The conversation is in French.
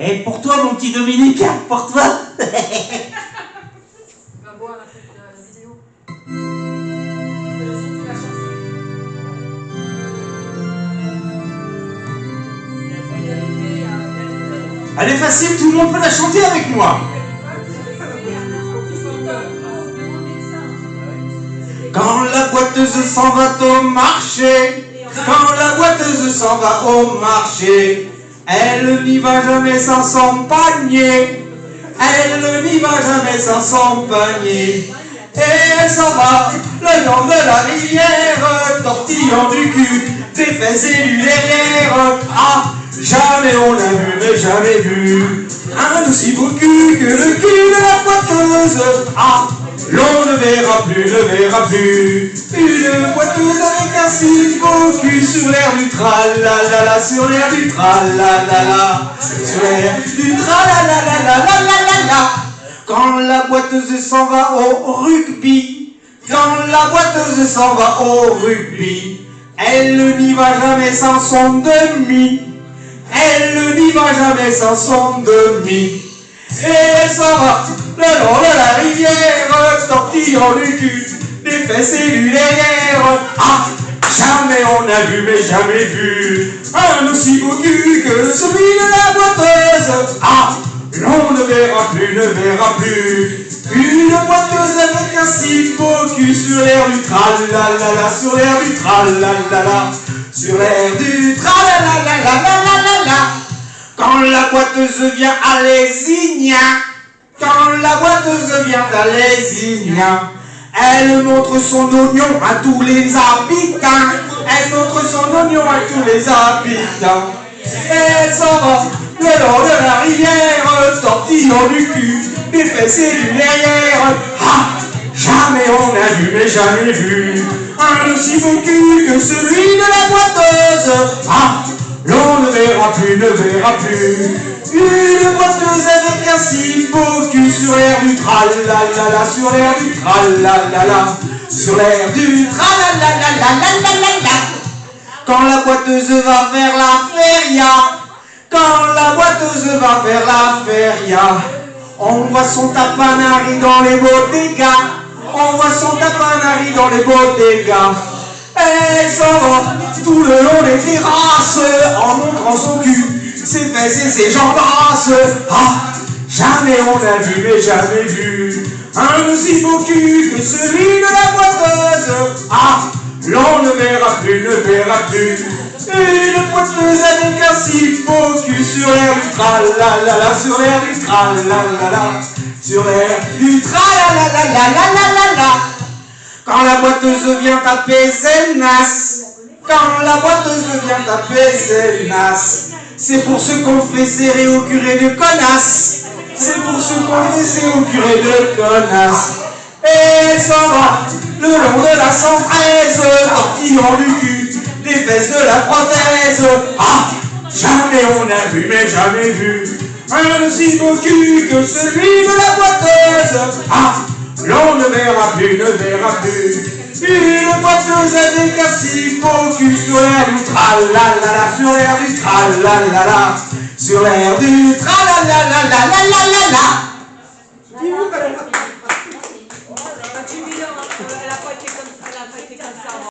Et pour toi, mon petit Dominique, pour toi. Va voir la vidéo. La chanson. Elle est facile, tout le monde peut la chanter avec moi. Quand la boiteuse s'en va au marché, quand la boiteuse s'en va au marché, elle n'y va jamais sans son panier, elle n'y va jamais sans son panier. Et elle s'en va le long de la rivière, tortillant du cul, des fesses et du derrière. Ah, jamais on a vu, mais jamais vu un aussi beau cul que le cul de la boiteuse. Ah, l'on ne verra plus, ne verra plus une boiteuse avec un si beau cul sur l'air du tralalala, sur l'air du tralalala, sur l'air du tralalala. Quand la boiteuse s'en va au rugby, quand la boiteuse s'en va au rugby, elle n'y va jamais sans son demi, elle n'y va jamais sans son demi. Et elle s'en va le long de la rivière, tortillant du cul, des fesses et du derrière. Ah, jamais on a vu, mais jamais vu un aussi beau cul que celui de la boiteuse. Ah, l'on ne verra plus, ne verra plus une boiteuse avec un si beau cul sur l'air du tralalala, sur l'air du tralalala, sur l'air du tralalala. Quand la boiteuse vient à Lésignan, quand la boiteuse vient à Lésignan, elle montre son oignon à tous les habitants, elle montre son oignon à tous les habitants. Et elle s'en va le long de la rivière, tortillant du cul, des fesses et du derrière. Ah, jamais on a vu, mais jamais vu un aussi beau cul que celui de la boiteuse. Ah, l'on ne verra plus, ne verra plus une boiteuse avec un si beau cul sur l'air du tralalala, sur l'air du tralalala, sur l'air du tralalala. Quand la boiteuse va faire la feria, quand la boiteuse va faire la feria, on voit son tapanari dans les bodegas, on voit son tapanari dans les bodegas. Elle s'en va tout le long des terrasses en montrant son cul, ses fesses et ses jambes grasses. Ah, jamais on a vu, mais jamais vu un aussi beau cul que celui de la boiteuse. Ah, l'on ne verra plus, ne verra plus une boiteuse avec un si beau cul sur l'air du tralalala, sur l'air du tralalala, sur l'air du tralalala. Quand la boiteuse vient taper Zelnas, quand la boiteuse vient taper Zelnas, c'est pour se confesser au curé de connasse, c'est pour se confesser au curé de connasse. Et elle s'en va le long de la 113, tortillant du cul, des fesses de la prothèse. Ah, jamais on a vu, mais jamais vu un aussi beau cul que celui de la boiteuse. Ah, l'on ne verra plus, ne verra plus une boiteuse avec un si beau cul sur l'air du tralalala, sur l'air du tralalala, sur l'air du tralalala.